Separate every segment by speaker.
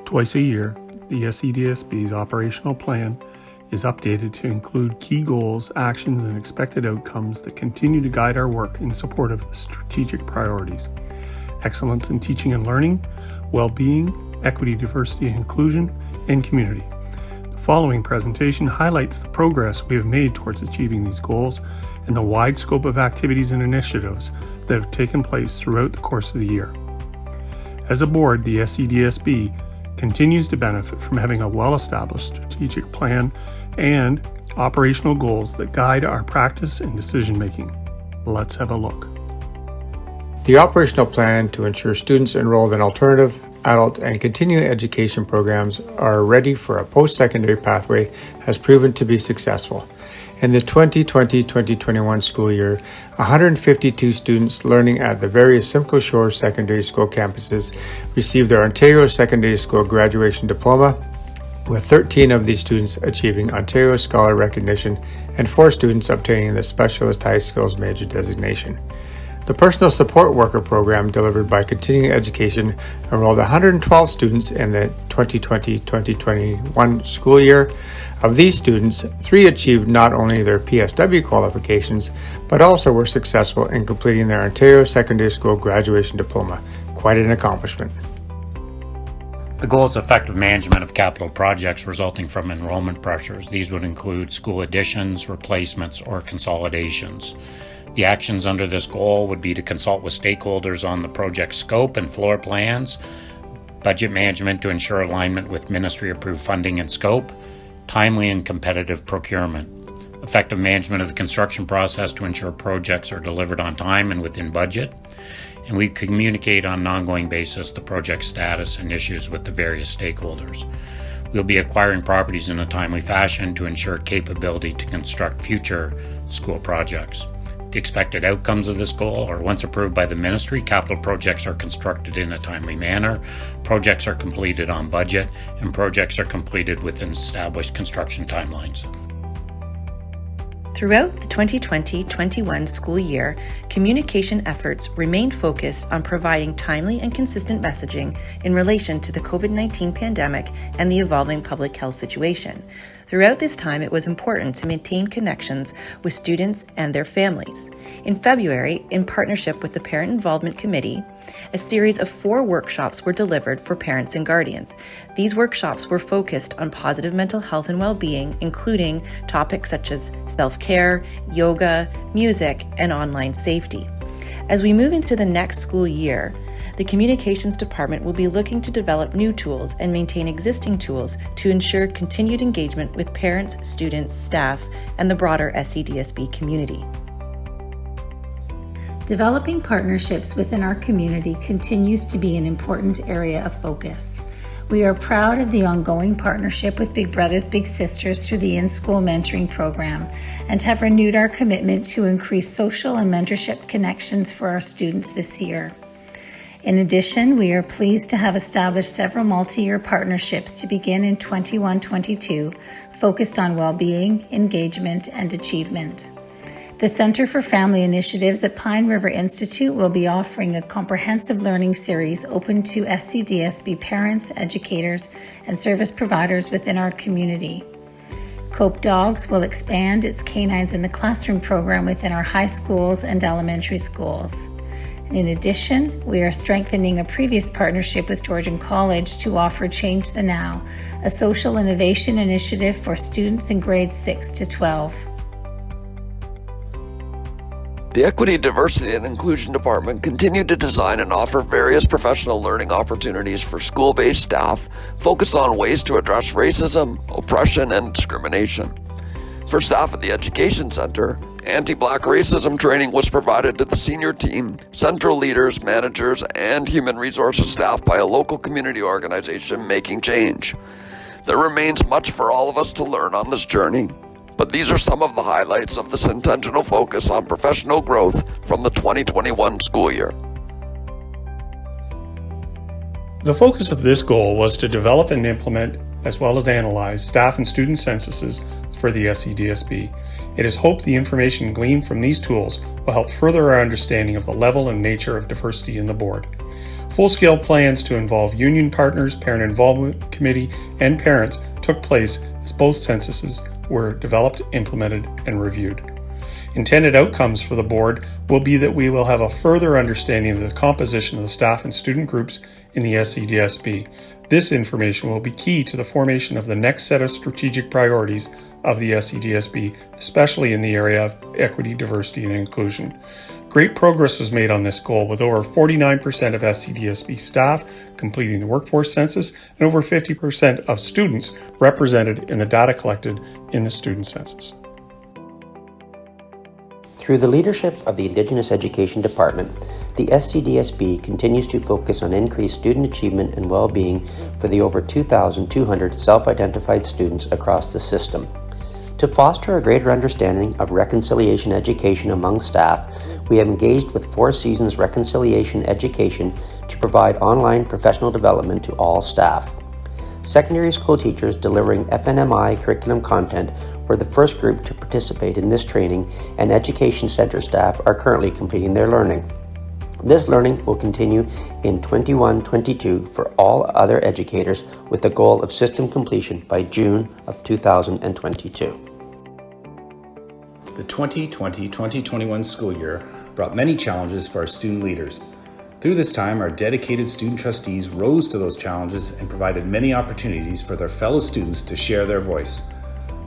Speaker 1: Twice a year, the SEDSB's operational plan is updated to include key goals, actions, and expected outcomes that continue to guide our work in support of the strategic priorities: excellence in teaching and learning, well-being, equity, diversity, and inclusion, and community. The following presentation highlights the progress we have made towards achieving these goals and the wide scope of activities and initiatives that have taken place throughout the course of the year. As a board, the SEDSB continues to benefit from having a well-established strategic plan and operational goals that guide our practice and decision-making. Let's have a look.
Speaker 2: The operational plan to ensure students enrolled in alternative, adult, and continuing education programs are ready for a post-secondary pathway has proven to be successful. In the 2020-2021 school year, 152 students learning at the various Simcoe Shores Secondary School campuses received their Ontario Secondary School graduation diploma, with 13 of these students achieving Ontario Scholar recognition and 4 students obtaining the Specialist High Skills Major designation. The Personal Support Worker program delivered by Continuing Education enrolled 112 students in the 2020-2021 school year. Of these students, 3 achieved not only their PSW qualifications, but also were successful in completing their Ontario Secondary School graduation diploma. Quite an accomplishment.
Speaker 3: The goal is effective management of capital projects resulting from enrollment pressures. These would include school additions, replacements, or consolidations. The actions under this goal would be to consult with stakeholders on the project scope and floor plans, budget management to ensure alignment with ministry-approved funding and scope, timely and competitive procurement, effective management of the construction process to ensure projects are delivered on time and within budget, and we communicate on an ongoing basis the project status and issues with the various stakeholders. We'll be acquiring properties in a timely fashion to ensure capability to construct future school projects. The expected outcomes of this goal are: once approved by the ministry, capital projects are constructed in a timely manner, projects are completed on budget, and projects are completed within established construction timelines.
Speaker 4: Throughout the 2020-21 school year, communication efforts remained focused on providing timely and consistent messaging in relation to the COVID-19 pandemic and the evolving public health situation. Throughout this time, it was important to maintain connections with students and their families. In February, in partnership with the Parent Involvement Committee, a series of 4 workshops were delivered for parents and guardians. These workshops were focused on positive mental health and well-being, including topics such as self-care, yoga, music, and online safety. As we move into the next school year, the Communications Department will be looking to develop new tools and maintain existing tools to ensure continued engagement with parents, students, staff, and the broader SEDSB community.
Speaker 5: Developing partnerships within our community continues to be an important area of focus. We are proud of the ongoing partnership with Big Brothers Big Sisters through the in-school mentoring program and have renewed our commitment to increase social and mentorship connections for our students this year. In addition, we are pleased to have established several multi-year partnerships to begin in 21-22, focused on well-being, engagement, and achievement. The Center for Family Initiatives at Pine River Institute will be offering a comprehensive learning series open to SEDSB parents, educators, and service providers within our community. Cope Dogs will expand its Canines in the Classroom program within our high schools and elementary schools. In addition, we are strengthening a previous partnership with Georgian College to offer Change the Now, a social innovation initiative for students in grades 6 to 12.
Speaker 6: The Equity, Diversity, and Inclusion Department continued to design and offer various professional learning opportunities for school-based staff focused on ways to address racism, oppression, and discrimination. For staff at the Education Center, anti-Black racism training was provided to the senior team, central leaders, managers, and human resources staff by a local community organization making change. There remains much for all of us to learn on this journey, but these are some of the highlights of this intentional focus on professional growth from the 2021 school year.
Speaker 1: The focus of this goal was to develop and implement, as well as analyze, staff and student censuses for the SEDSB. It is hoped the information gleaned from these tools will help further our understanding of the level and nature of diversity in the board. Full-scale plans to involve union partners, parent involvement committee, and parents took place as both censuses were developed, implemented, and reviewed. Intended outcomes for the board will be that we will have a further understanding of the composition of the staff and student groups in the SCDSB. This information will be key to the formation of the next set of strategic priorities of the SCDSB, especially in the area of equity, diversity, and inclusion. Great progress was made on this goal, with over 49% of SCDSB staff completing the workforce census and over 50% of students represented in the data collected in the student census.
Speaker 7: Through the leadership of the Indigenous Education Department, the SCDSB continues to focus on increased student achievement and well-being for the over 2,200 self-identified students across the system. To foster a greater understanding of reconciliation education among staff, we have engaged with Four Seasons Reconciliation Education to provide online professional development to all staff. Secondary school teachers delivering FNMI curriculum content were the first group to participate in this training, and Education Center staff are currently completing their learning. This learning will continue in 21-22 for all other educators, with the goal of system completion by June of 2022.
Speaker 8: The 2020-2021 school year brought many challenges for our student leaders. Through this time, our dedicated student trustees rose to those challenges and provided many opportunities for their fellow students to share their voice.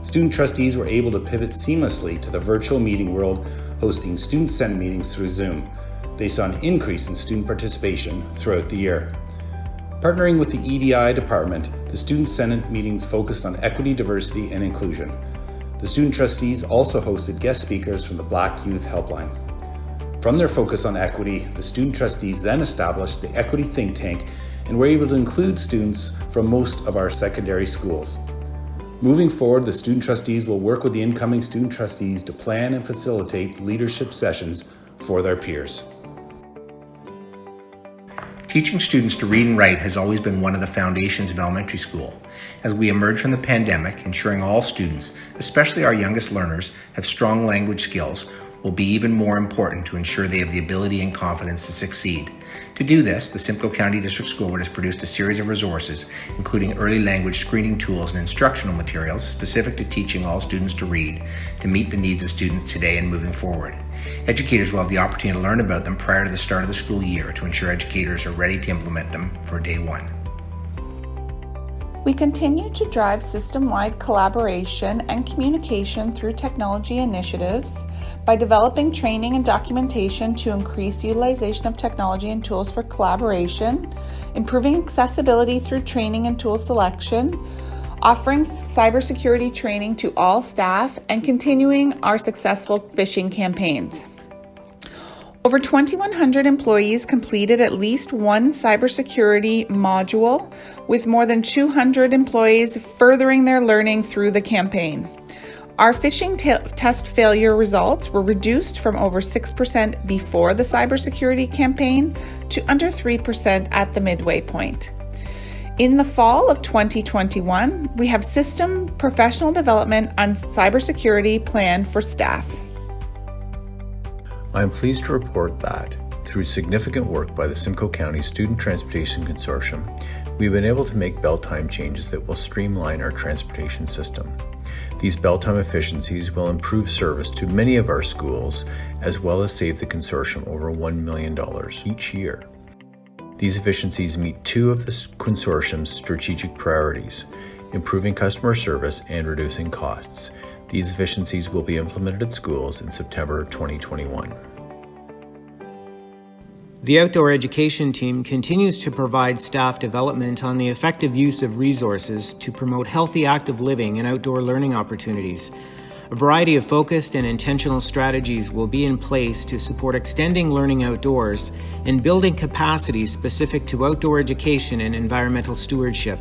Speaker 8: Student trustees were able to pivot seamlessly to the virtual meeting world, hosting student senate meetings through Zoom. They saw an increase in student participation throughout the year. Partnering with the EDI department, the student senate meetings focused on equity, diversity, and inclusion. The student trustees also hosted guest speakers from the Black Youth Helpline. From their focus on equity, the student trustees then established the Equity Think Tank and were able to include students from most of our secondary schools. Moving forward, the student trustees will work with the incoming student trustees to plan and facilitate leadership sessions for their peers.
Speaker 9: Teaching students to read and write has always been one of the foundations of elementary school. As we emerge from the pandemic, ensuring all students, especially our youngest learners, have strong language skills will be even more important to ensure they have the ability and confidence to succeed. To do this, the Simcoe County District School Board has produced a series of resources, including early language screening tools and instructional materials specific to teaching all students to read, to meet the needs of students today and moving forward. Educators will have the opportunity to learn about them prior to the start of the school year to ensure educators are ready to implement them for day one.
Speaker 10: We continue to drive system-wide collaboration and communication through technology initiatives by developing training and documentation to increase utilization of technology and tools for collaboration, improving accessibility through training and tool selection, offering cybersecurity training to all staff, and continuing our successful phishing campaigns. Over 2,100 employees completed at least one cybersecurity module, with more than 200 employees furthering their learning through the campaign. Our phishing test failure results were reduced from over 6% before the cybersecurity campaign to under 3% at the midway point. In the fall of 2021, we have system professional development on cybersecurity planned for staff.
Speaker 11: I am pleased to report that, through significant work by the Simcoe County Student Transportation Consortium, we've been able to make bell time changes that will streamline our transportation system. These bell time efficiencies will improve service to many of our schools, as well as save the consortium over $1 million each year. These efficiencies meet two of the consortium's strategic priorities: improving customer service and reducing costs. These efficiencies will be implemented at schools in September 2021.
Speaker 12: The outdoor education team continues to provide staff development on the effective use of resources to promote healthy active living and outdoor learning opportunities. A variety of focused and intentional strategies will be in place to support extending learning outdoors and building capacity specific to outdoor education and environmental stewardship.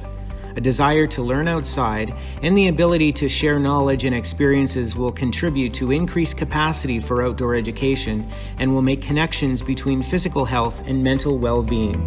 Speaker 12: A desire to learn outside and the ability to share knowledge and experiences will contribute to increased capacity for outdoor education and will make connections between physical health and mental well-being.